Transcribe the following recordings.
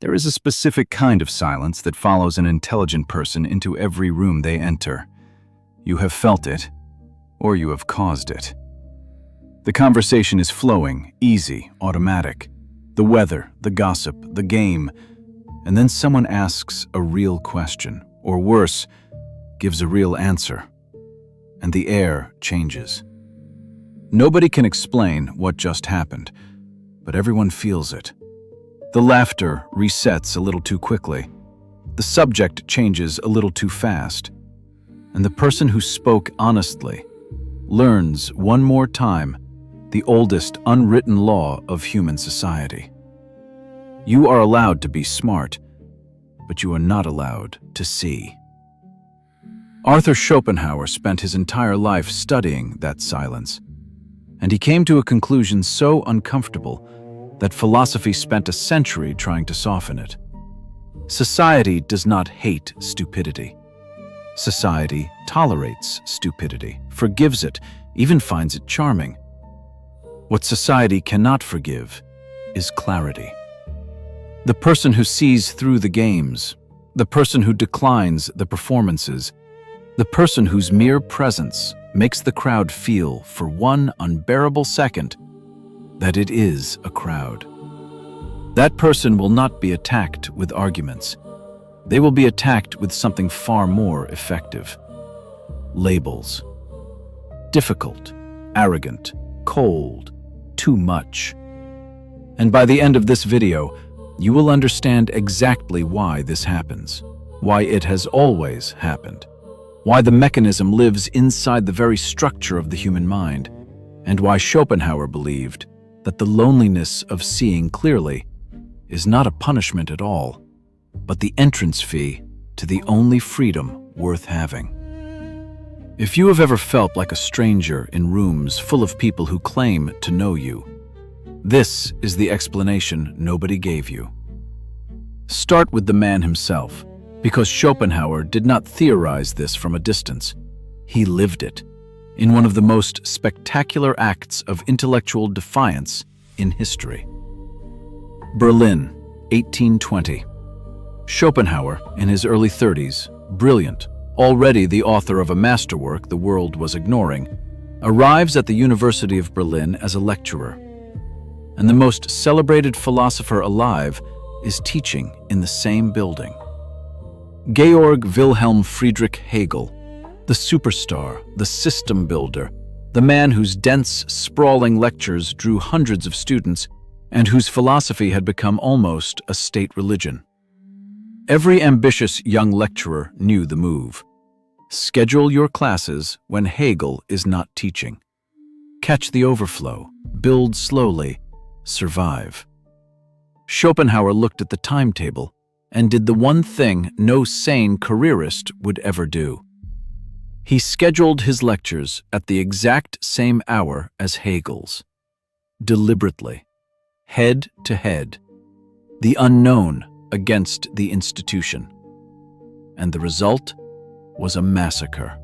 There is a specific kind of silence that follows an intelligent person into every room they enter. You have felt it, or you have caused it. The conversation is flowing, easy, automatic. The weather, the gossip, the game, and then someone asks a real question, or worse, gives a real answer, and the air changes. Nobody can explain what just happened, but everyone feels it. The laughter resets a little too quickly. The subject changes a little too fast. And the person who spoke honestly learns one more time the oldest unwritten law of human society. You are allowed to be smart, but you are not allowed to see. Arthur Schopenhauer spent his entire life studying that silence, and he came to a conclusion so uncomfortable that philosophy spent a century trying to soften it. Society does not hate stupidity. Society tolerates stupidity, forgives it, even finds it charming. What society cannot forgive is clarity. The person who sees through the games, the person who declines the performances, the person whose mere presence makes the crowd feel for one unbearable second that it is a crowd. That person will not be attacked with arguments. They will be attacked with something far more effective. Labels. Difficult, arrogant, cold, too much. And by the end of this video, you will understand exactly why this happens, why it has always happened, why the mechanism lives inside the very structure of the human mind, and why Schopenhauer believed that the loneliness of seeing clearly is not a punishment at all, but the entrance fee to the only freedom worth having. If you have ever felt like a stranger in rooms full of people who claim to know you, this is the explanation nobody gave you. Start with the man himself, because Schopenhauer did not theorize this from a distance. He lived it, in one of the most spectacular acts of intellectual defiance in history. Berlin, 1820. Schopenhauer, in his early 30s, brilliant, already the author of a masterwork the world was ignoring, arrives at the University of Berlin as a lecturer. And the most celebrated philosopher alive is teaching in the same building. Georg Wilhelm Friedrich Hegel, the superstar, the system builder, the man whose dense, sprawling lectures drew hundreds of students and whose philosophy had become almost a state religion. Every ambitious young lecturer knew the move. Schedule your classes when Hegel is not teaching. Catch the overflow, build slowly, survive. Schopenhauer looked at the timetable and did the one thing no sane careerist would ever do. He scheduled his lectures at the exact same hour as Hegel's. Deliberately, head to head, the unknown against the institution. And the result was a massacre.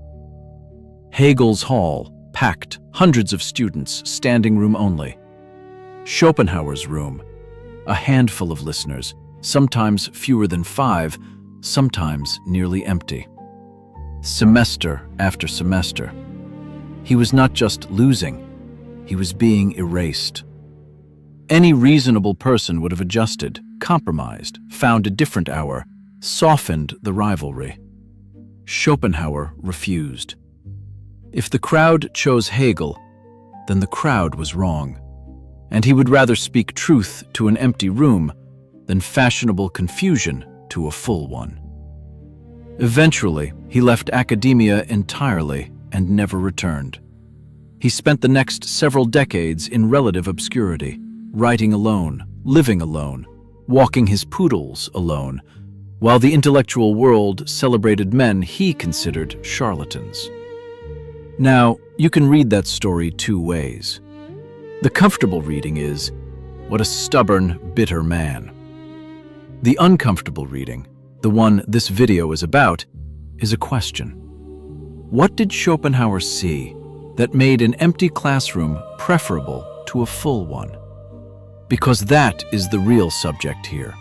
Hegel's hall, packed, hundreds of students, standing room only. Schopenhauer's room, a handful of listeners, sometimes fewer than 5, sometimes nearly empty. Semester after semester. He was not just losing, he was being erased. Any reasonable person would have adjusted, compromised, found a different hour, softened the rivalry. Schopenhauer refused. If the crowd chose Hegel, then the crowd was wrong, and he would rather speak truth to an empty room than fashionable confusion to a full one. Eventually, he left academia entirely and never returned. He spent the next several decades in relative obscurity, writing alone, living alone, walking his poodles alone, while the intellectual world celebrated men he considered charlatans. Now, you can read that story 2 ways. The comfortable reading is, what a stubborn, bitter man. The uncomfortable reading, the one this video is about, is a question. What did Schopenhauer see that made an empty classroom preferable to a full one? Because that is the real subject here.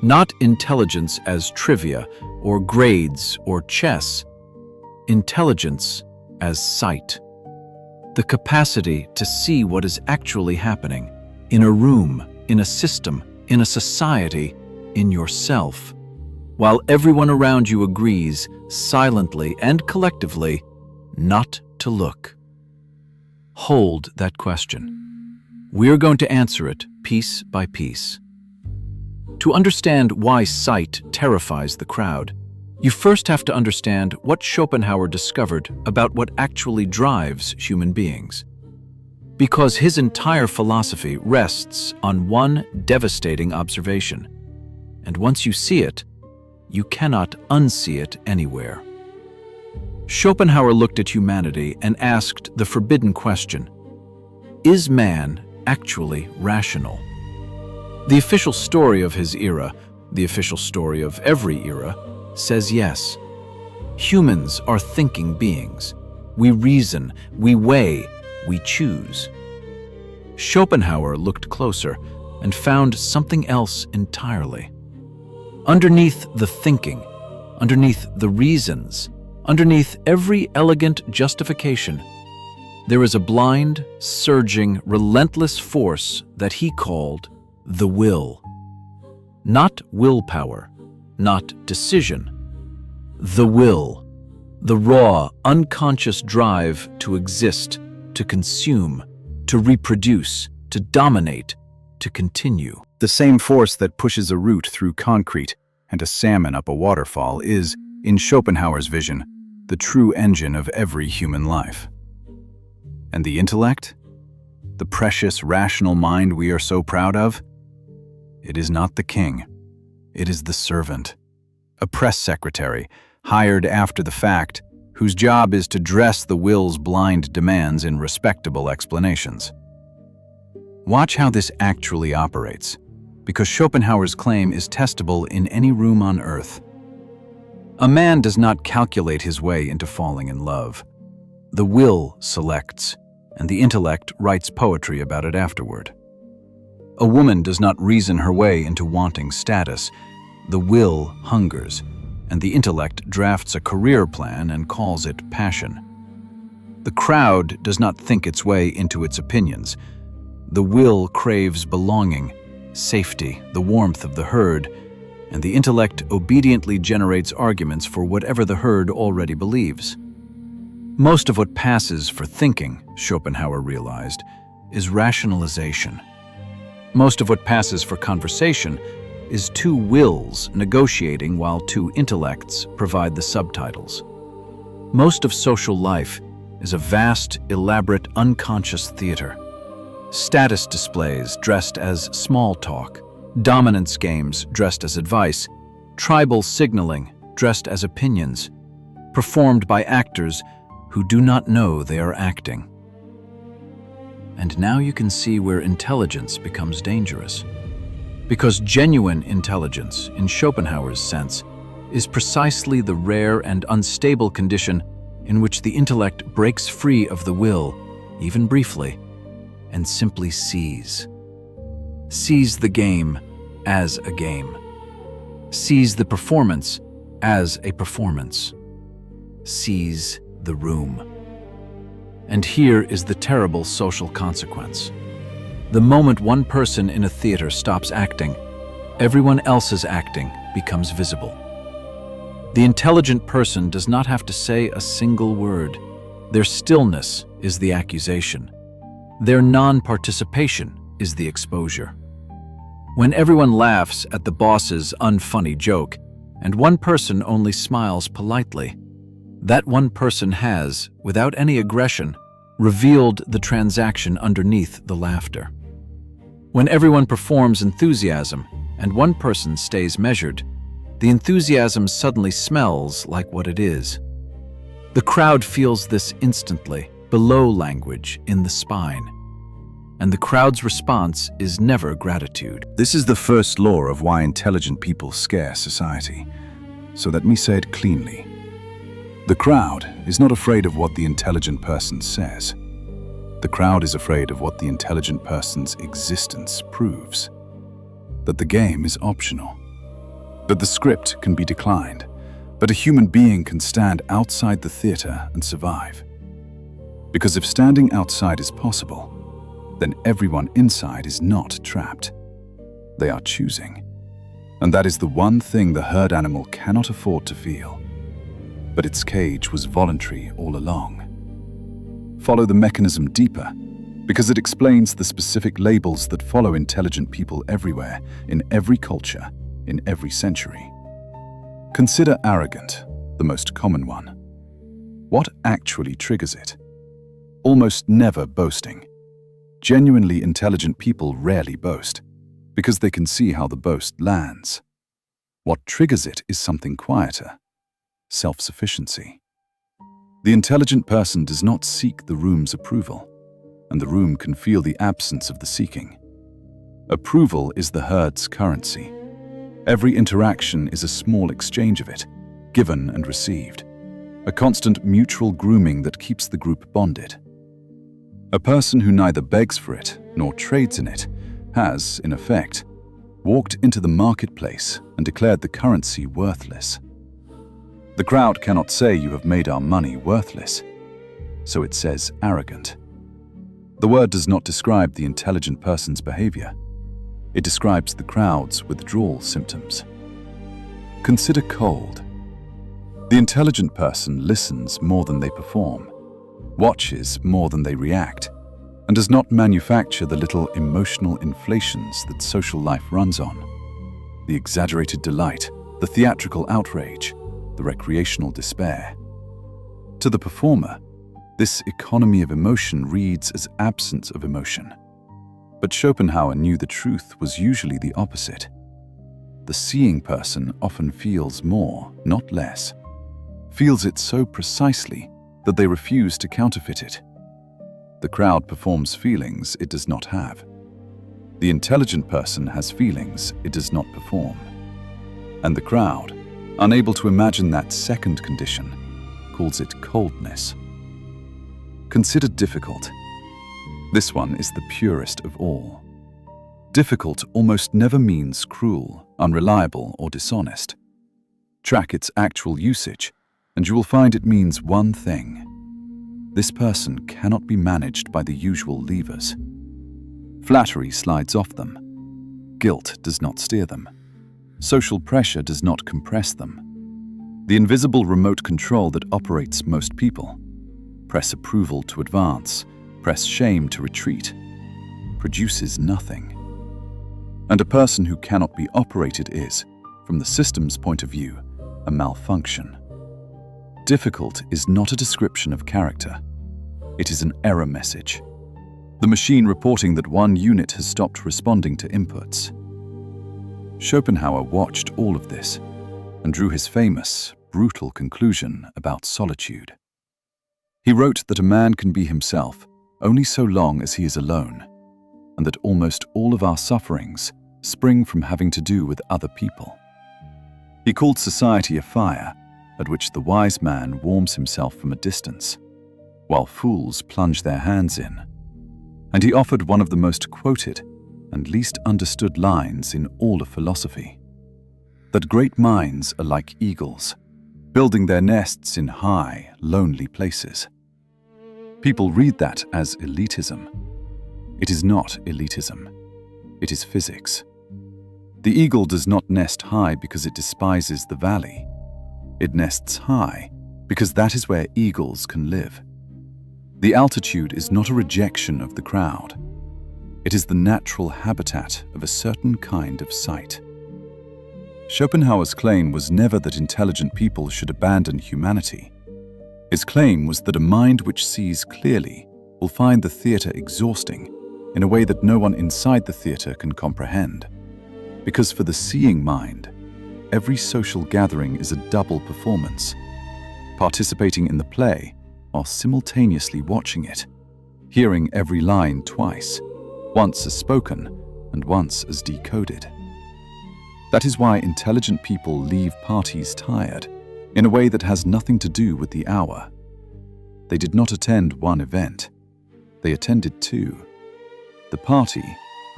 Not intelligence as trivia or grades or chess. Intelligence as sight. The capacity to see what is actually happening in a room, in a system, in a society, in yourself, while everyone around you agrees, silently and collectively, not to look. Hold that question. We're going to answer it piece by piece. To understand why sight terrifies the crowd, you first have to understand what Schopenhauer discovered about what actually drives human beings. Because his entire philosophy rests on one devastating observation. And once you see it, you cannot unsee it anywhere. Schopenhauer looked at humanity and asked the forbidden question: is man actually rational? The official story of his era, the official story of every era, says yes. Humans are thinking beings. We reason, we weigh, we choose. Schopenhauer looked closer and found something else entirely. Underneath the thinking, underneath the reasons, underneath every elegant justification, there is a blind, surging, relentless force that he called the will. Not willpower, not decision. The will, the raw, unconscious drive to exist, to consume, to reproduce, to dominate, to continue. The same force that pushes a root through concrete and a salmon up a waterfall is, in Schopenhauer's vision, the true engine of every human life. And the intellect? The precious, rational mind we are so proud of? It is not the king. It is the servant. A press secretary, hired after the fact, whose job is to dress the will's blind demands in respectable explanations. Watch how this actually operates, because Schopenhauer's claim is testable in any room on earth. A man does not calculate his way into falling in love. The will selects, and the intellect writes poetry about it afterward. A woman does not reason her way into wanting status. The will hungers, and the intellect drafts a career plan and calls it passion. The crowd does not think its way into its opinions. The will craves belonging, safety, the warmth of the herd, and the intellect obediently generates arguments for whatever the herd already believes. Most of what passes for thinking, Schopenhauer realized, is rationalization. Most of what passes for conversation is two wills negotiating while two intellects provide the subtitles. Most of social life is a vast, elaborate, unconscious theater. Status displays dressed as small talk, dominance games dressed as advice, tribal signaling dressed as opinions, performed by actors who do not know they are acting. And now you can see where intelligence becomes dangerous. Because genuine intelligence, in Schopenhauer's sense, is precisely the rare and unstable condition in which the intellect breaks free of the will, even briefly, and simply sees. Sees the game as a game. Sees the performance as a performance. Sees the room. And here is the terrible social consequence. The moment one person in a theater stops acting, everyone else's acting becomes visible. The intelligent person does not have to say a single word. Their stillness is the accusation. Their non-participation is the exposure. When everyone laughs at the boss's unfunny joke, and one person only smiles politely, that one person has, without any aggression, revealed the transaction underneath the laughter. When everyone performs enthusiasm and one person stays measured, the enthusiasm suddenly smells like what it is. The crowd feels this instantly, below language, in the spine. And the crowd's response is never gratitude. This is the first law of why intelligent people scare society. So let me say it cleanly. The crowd is not afraid of what the intelligent person says. The crowd is afraid of what the intelligent person's existence proves. That the game is optional. That the script can be declined, but a human being can stand outside the theater and survive. Because if standing outside is possible, then everyone inside is not trapped. They are choosing. And that is the one thing the herd animal cannot afford to feel. But its cage was voluntary all along. Follow the mechanism deeper, because it explains the specific labels that follow intelligent people everywhere, in every culture, in every century. Consider arrogant, the most common one. What actually triggers it? Almost never boasting. Genuinely intelligent people rarely boast, because they can see how the boast lands. What triggers it is something quieter: self-sufficiency. The intelligent person does not seek the room's approval, and the room can feel the absence of the seeking. Approval is the herd's currency. Every interaction is a small exchange of it, given and received, a constant mutual grooming that keeps the group bonded. A person who neither begs for it nor trades in it has, in effect, walked into the marketplace and declared the currency worthless. The crowd cannot say you have made our money worthless, so it says arrogant. The word does not describe the intelligent person's behavior. It describes the crowd's withdrawal symptoms. Consider cold. The intelligent person listens more than they perform, watches more than they react, and does not manufacture the little emotional inflations that social life runs on. The exaggerated delight, the theatrical outrage, the recreational despair. To the performer, this economy of emotion reads as absence of emotion. But Schopenhauer knew the truth was usually the opposite. The seeing person often feels more, not less, feels it so precisely that they refuse to counterfeit it. The crowd performs feelings it does not have. The intelligent person has feelings it does not perform. And the crowd, unable to imagine that second condition, calls it coldness. Consider difficult. This one is the purest of all. Difficult almost never means cruel, unreliable, or dishonest. Track its actual usage, and you will find it means one thing: this person cannot be managed by the usual levers. Flattery slides off them. Guilt does not steer them. Social pressure does not compress them. The invisible remote control that operates most people, press approval to advance, press shame to retreat, produces nothing. And a person who cannot be operated is, from the system's point of view, a malfunction. Difficult is not a description of character. It is an error message. The machine reporting that one unit has stopped responding to inputs. Schopenhauer watched all of this and drew his famous, brutal conclusion about solitude. He wrote that a man can be himself only so long as he is alone, and that almost all of our sufferings spring from having to do with other people. He called society a fire at which the wise man warms himself from a distance, while fools plunge their hands in. And he offered one of the most quoted and least understood lines in all of philosophy: that great minds are like eagles, building their nests in high, lonely places. People read that as elitism. It is not elitism. It is physics. The eagle does not nest high because it despises the valley. It nests high because that is where eagles can live. The altitude is not a rejection of the crowd. It is the natural habitat of a certain kind of sight. Schopenhauer's claim was never that intelligent people should abandon humanity. His claim was that a mind which sees clearly will find the theater exhausting in a way that no one inside the theater can comprehend. Because for the seeing mind, every social gathering is a double performance, participating in the play while simultaneously watching it, hearing every line twice, once as spoken and once as decoded. That is why intelligent people leave parties tired, in a way that has nothing to do with the hour. They did not attend one event. They attended two: the party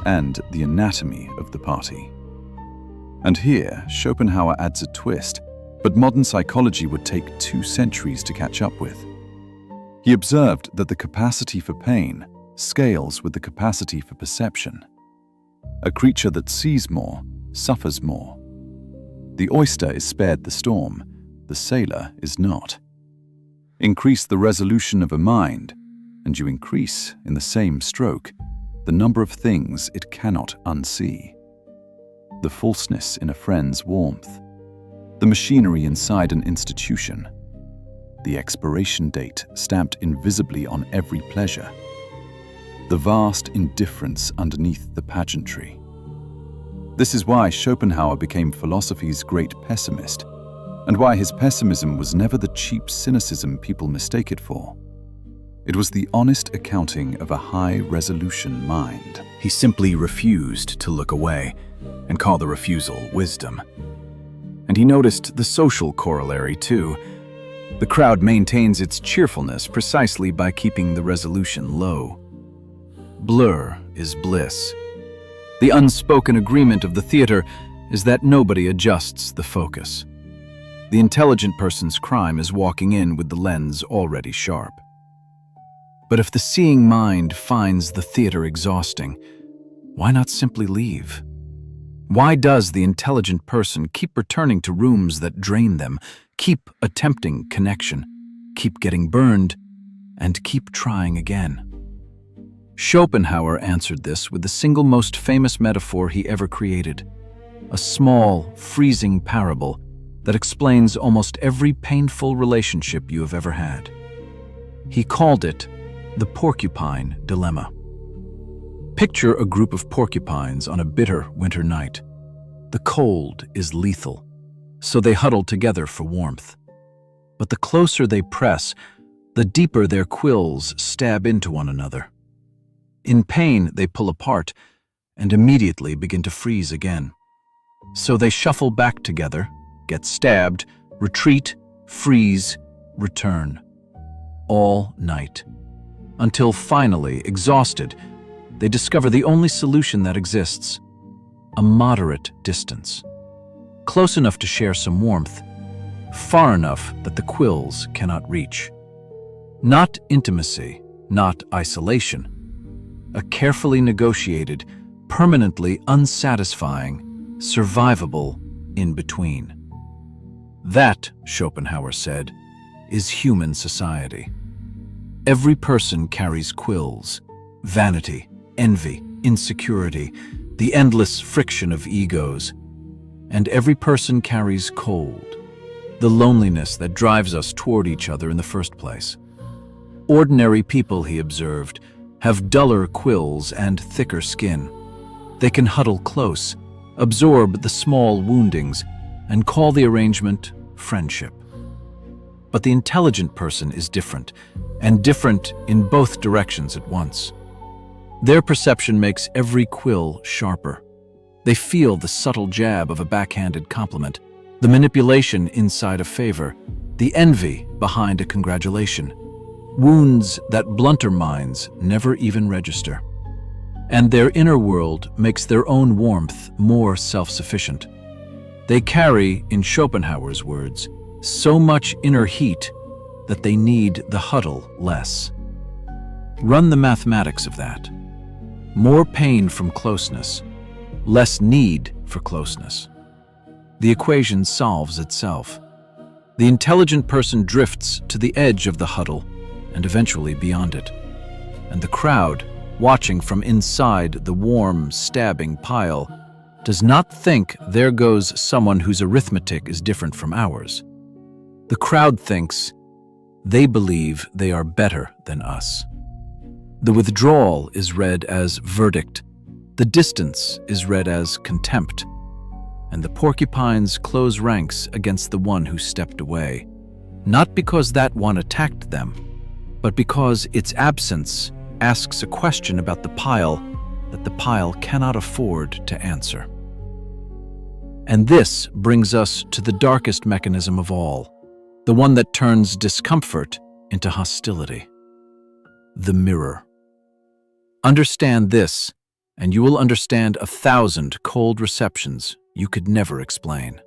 and the anatomy of the party. And here, Schopenhauer adds a twist, but modern psychology would take 2 centuries to catch up with. He observed that the capacity for pain scales with the capacity for perception. A creature that sees more suffers more. The oyster is spared the storm, the sailor is not. Increase the resolution of a mind, and you increase, in the same stroke, the number of things it cannot unsee. The falseness in a friend's warmth, the machinery inside an institution, the expiration date stamped invisibly on every pleasure, the vast indifference underneath the pageantry. This is why Schopenhauer became philosophy's great pessimist, and why his pessimism was never the cheap cynicism people mistake it for. It was the honest accounting of a high-resolution mind. He simply refused to look away and call the refusal wisdom. And he noticed the social corollary too. The crowd maintains its cheerfulness precisely by keeping the resolution low. Blur is bliss. The unspoken agreement of the theater is that nobody adjusts the focus. The intelligent person's crime is walking in with the lens already sharp. But if the seeing mind finds the theater exhausting, why not simply leave? Why does the intelligent person keep returning to rooms that drain them, keep attempting connection, keep getting burned, and keep trying again? Schopenhauer answered this with the single most famous metaphor he ever created, a small, freezing parable that explains almost every painful relationship you have ever had. He called it the porcupine dilemma. Picture a group of porcupines on a bitter winter night. The cold is lethal, so they huddle together for warmth. But the closer they press, the deeper their quills stab into one another. In pain, they pull apart and immediately begin to freeze again. So they shuffle back together, get stabbed, retreat, freeze, return. All night. Until finally, exhausted, they discover the only solution that exists: a moderate distance. Close enough to share some warmth, far enough that the quills cannot reach. Not intimacy, not isolation. A carefully negotiated, permanently unsatisfying, survivable in-between. That, Schopenhauer said, is human society. Every person carries quills, vanity, envy, insecurity, the endless friction of egos. And every person carries cold, the loneliness that drives us toward each other in the first place. Ordinary people, he observed, have duller quills and thicker skin. They can huddle close, absorb the small woundings, and call the arrangement friendship. But the intelligent person is different, and different in both directions at once. Their perception makes every quill sharper. They feel the subtle jab of a backhanded compliment, the manipulation inside a favor, the envy behind a congratulation, wounds that blunter minds never even register. And their inner world makes their own warmth more self-sufficient. They carry, in Schopenhauer's words, so much inner heat that they need the huddle less. Run the mathematics of that. More pain from closeness, less need for closeness. The equation solves itself. The intelligent person drifts to the edge of the huddle and eventually beyond it. And the crowd, watching from inside the warm, stabbing pile, does not think there goes someone whose arithmetic is different from ours. The crowd thinks they believe they are better than us. The withdrawal is read as verdict, the distance is read as contempt, and the porcupines close ranks against the one who stepped away, not because that one attacked them, but because its absence asks a question about the pile that the pile cannot afford to answer. And this brings us to the darkest mechanism of all, the one that turns discomfort into hostility: the mirror. Understand this, and you will understand 1,000 cold receptions you could never explain.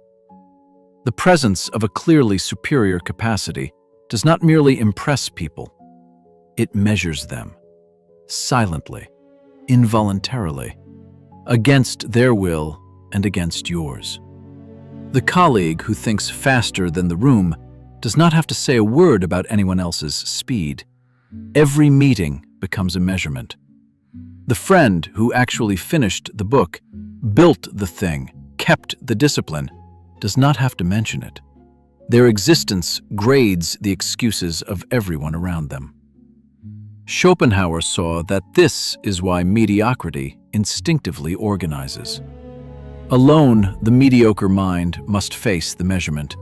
The presence of a clearly superior capacity does not merely impress people. It measures them, silently, involuntarily, against their will and against yours. The colleague who thinks faster than the room does not have to say a word about anyone else's speed. Every meeting becomes a measurement. The friend who actually finished the book, built the thing, kept the discipline, does not have to mention it. Their existence grades the excuses of everyone around them. Schopenhauer saw that this is why mediocrity instinctively organizes. Alone, the mediocre mind must face the measurement.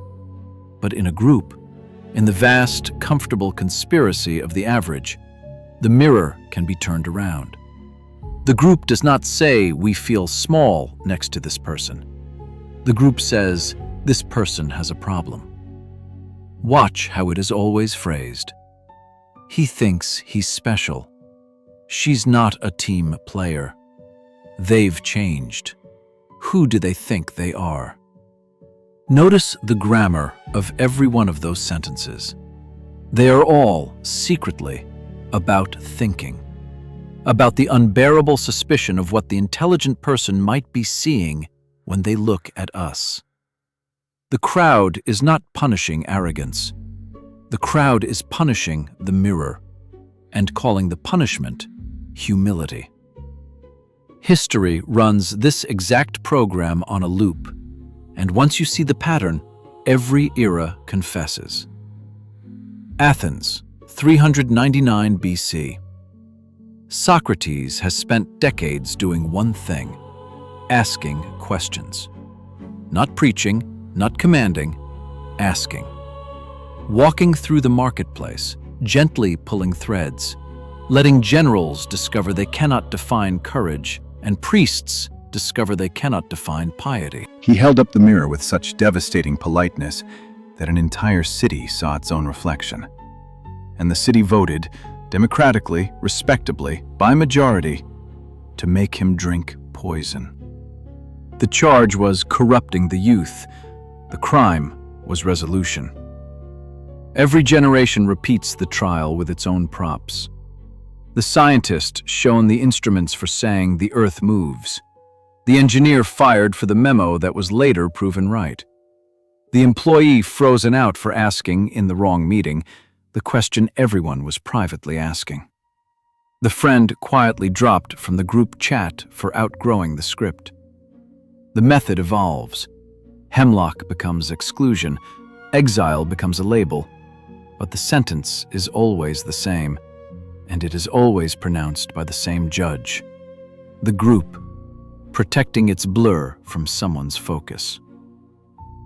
But in a group, in the vast, comfortable conspiracy of the average, the mirror can be turned around. The group does not say we feel small next to this person. The group says this person has a problem. Watch how it is always phrased. He thinks he's special. She's not a team player. They've changed. Who do they think they are? Notice the grammar of every one of those sentences. They are all, secretly, about thinking, about the unbearable suspicion of what the intelligent person might be seeing when they look at us. The crowd is not punishing arrogance. The crowd is punishing the mirror and calling the punishment humility. History runs this exact program on a loop, and once you see the pattern, every era confesses. Athens, 399 BC. Socrates has spent decades doing one thing: asking questions. Not preaching, not commanding, asking. Walking through the marketplace, gently pulling threads, letting generals discover they cannot define courage, and priests discover they cannot define piety. He held up the mirror with such devastating politeness that an entire city saw its own reflection. And the city voted, democratically, respectably, by majority, to make him drink poison. The charge was corrupting the youth. The crime was resolution. Every generation repeats the trial with its own props. The scientist shown the instruments for saying the earth moves. The engineer fired for the memo that was later proven right. The employee frozen out for asking, in the wrong meeting, the question everyone was privately asking. The friend quietly dropped from the group chat for outgrowing the script. The method evolves. Hemlock becomes exclusion. Exile becomes a label. But the sentence is always the same, and it is always pronounced by the same judge. The group, protecting its blur from someone's focus.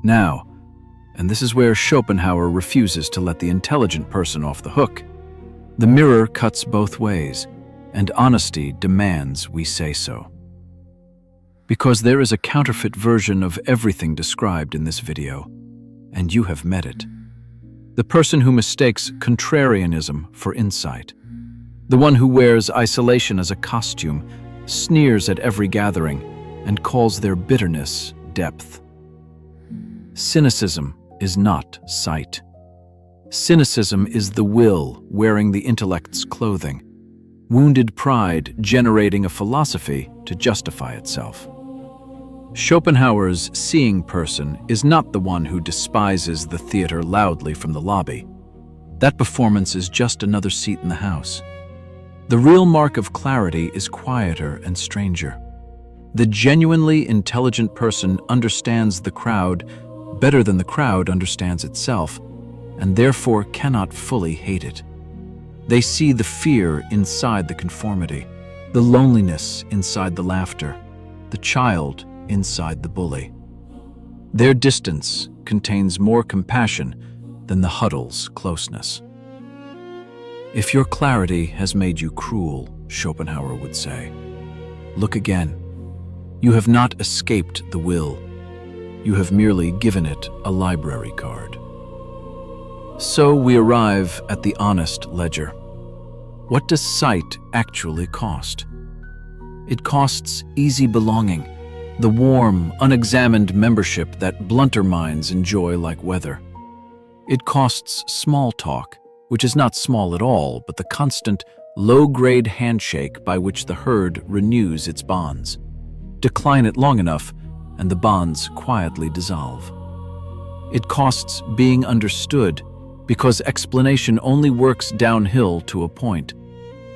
Now, and this is where Schopenhauer refuses to let the intelligent person off the hook, the mirror cuts both ways, and honesty demands we say so. Because there is a counterfeit version of everything described in this video, and you have met it. The person who mistakes contrarianism for insight. The one who wears isolation as a costume, sneers at every gathering, and calls their bitterness depth. Cynicism is not sight. Cynicism is the will wearing the intellect's clothing, wounded pride generating a philosophy to justify itself. Schopenhauer's seeing person is not the one who despises the theater loudly from the lobby. That performance is just another seat in the house. The real mark of clarity is quieter and stranger. The genuinely intelligent person understands the crowd better than the crowd understands itself, and therefore cannot fully hate it. They see the fear inside the conformity, the loneliness inside the laughter, the child inside the bully. Their distance contains more compassion than the huddle's closeness. If your clarity has made you cruel, Schopenhauer would say, look again. You have not escaped the will. You have merely given it a library card. So we arrive at the honest ledger. What does sight actually cost? It costs easy belonging, the warm, unexamined membership that blunter minds enjoy like weather. It costs small talk, which is not small at all, but the constant, low-grade handshake by which the herd renews its bonds. Decline it long enough, and the bonds quietly dissolve. It costs being understood, because explanation only works downhill to a point.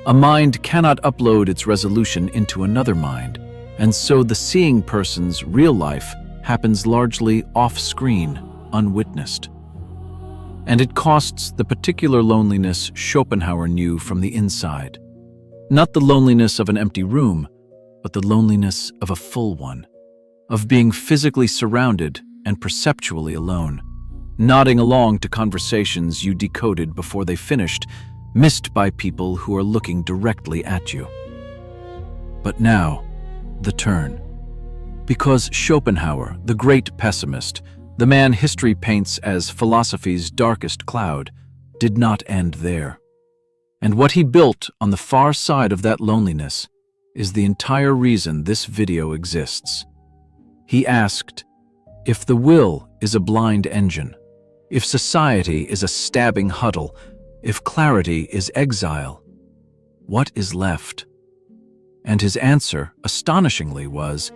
A mind cannot upload its resolution into another mind, and so the seeing person's real life happens largely off-screen, unwitnessed. And it costs the particular loneliness Schopenhauer knew from the inside. Not the loneliness of an empty room, but the loneliness of a full one, of being physically surrounded and perceptually alone, nodding along to conversations you decoded before they finished, missed by people who are looking directly at you. But now, the turn. Because Schopenhauer, the great pessimist, the man history paints as philosophy's darkest cloud, did not end there. And what he built on the far side of that loneliness is the entire reason this video exists. He asked, if the will is a blind engine, if society is a stabbing huddle, if clarity is exile, what is left? And his answer, astonishingly, was,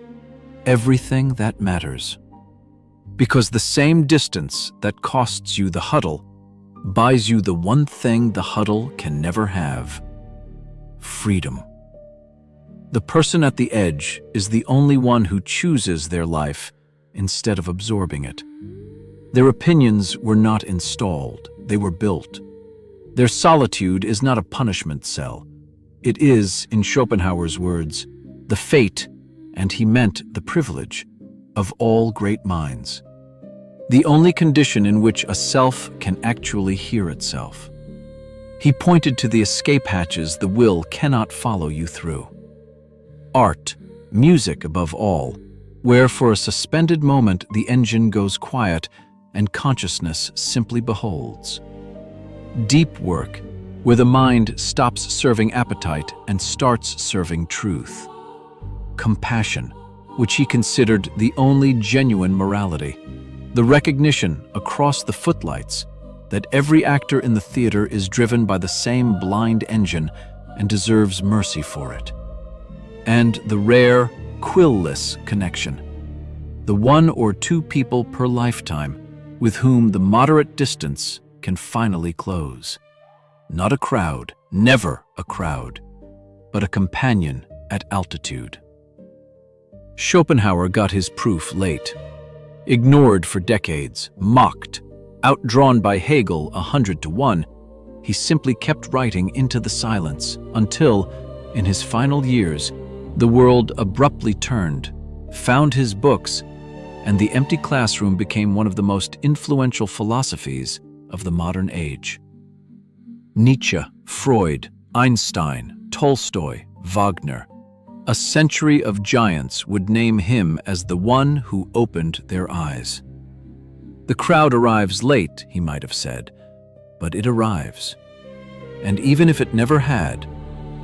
everything that matters. Because the same distance that costs you the huddle buys you the one thing the huddle can never have: freedom. The person at the edge is the only one who chooses their life instead of absorbing it. Their opinions were not installed, they were built. Their solitude is not a punishment cell. It is, in Schopenhauer's words, the fate, and he meant the privilege, of all great minds. The only condition in which a self can actually hear itself. He pointed to the escape hatches the will cannot follow you through. Art, music above all, where for a suspended moment the engine goes quiet and consciousness simply beholds. Deep work, where the mind stops serving appetite and starts serving truth. Compassion, which he considered the only genuine morality. The recognition across the footlights that every actor in the theater is driven by the same blind engine and deserves mercy for it. And the rare, quillless connection. The one or two people per lifetime with whom the moderate distance can finally close. Not a crowd, never a crowd, but a companion at altitude. Schopenhauer got his proof late. Ignored for decades, mocked, outdrawn by Hegel 100-1, he simply kept writing into the silence until, in his final years, the world abruptly turned, found his books, and the empty classroom became one of the most influential philosophies of the modern age. Nietzsche, Freud, Einstein, Tolstoy, Wagner. A century of giants would name him as the one who opened their eyes. The crowd arrives late, he might have said, but it arrives. And even if it never had,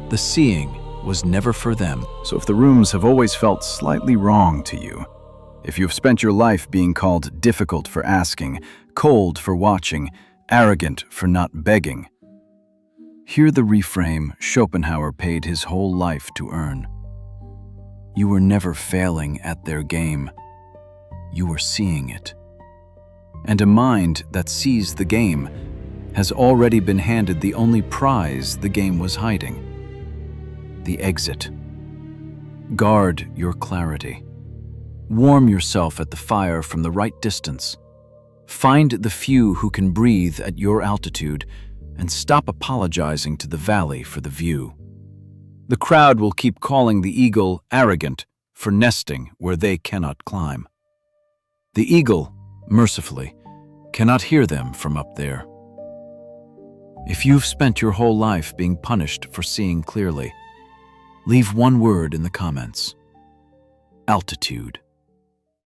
the seeing was never for them. So if the rooms have always felt slightly wrong to you, if you've spent your life being called difficult for asking, cold for watching, arrogant for not begging, hear the reframe Schopenhauer paid his whole life to earn. You were never failing at their game. You were seeing it. And a mind that sees the game has already been handed the only prize the game was hiding: the exit. Guard your clarity. Warm yourself at the fire from the right distance. Find the few who can breathe at your altitude and stop apologizing to the valley for the view. The crowd will keep calling the eagle arrogant for nesting where they cannot climb. The eagle, mercifully, cannot hear them from up there. If you've spent your whole life being punished for seeing clearly, leave one word in the comments: altitude.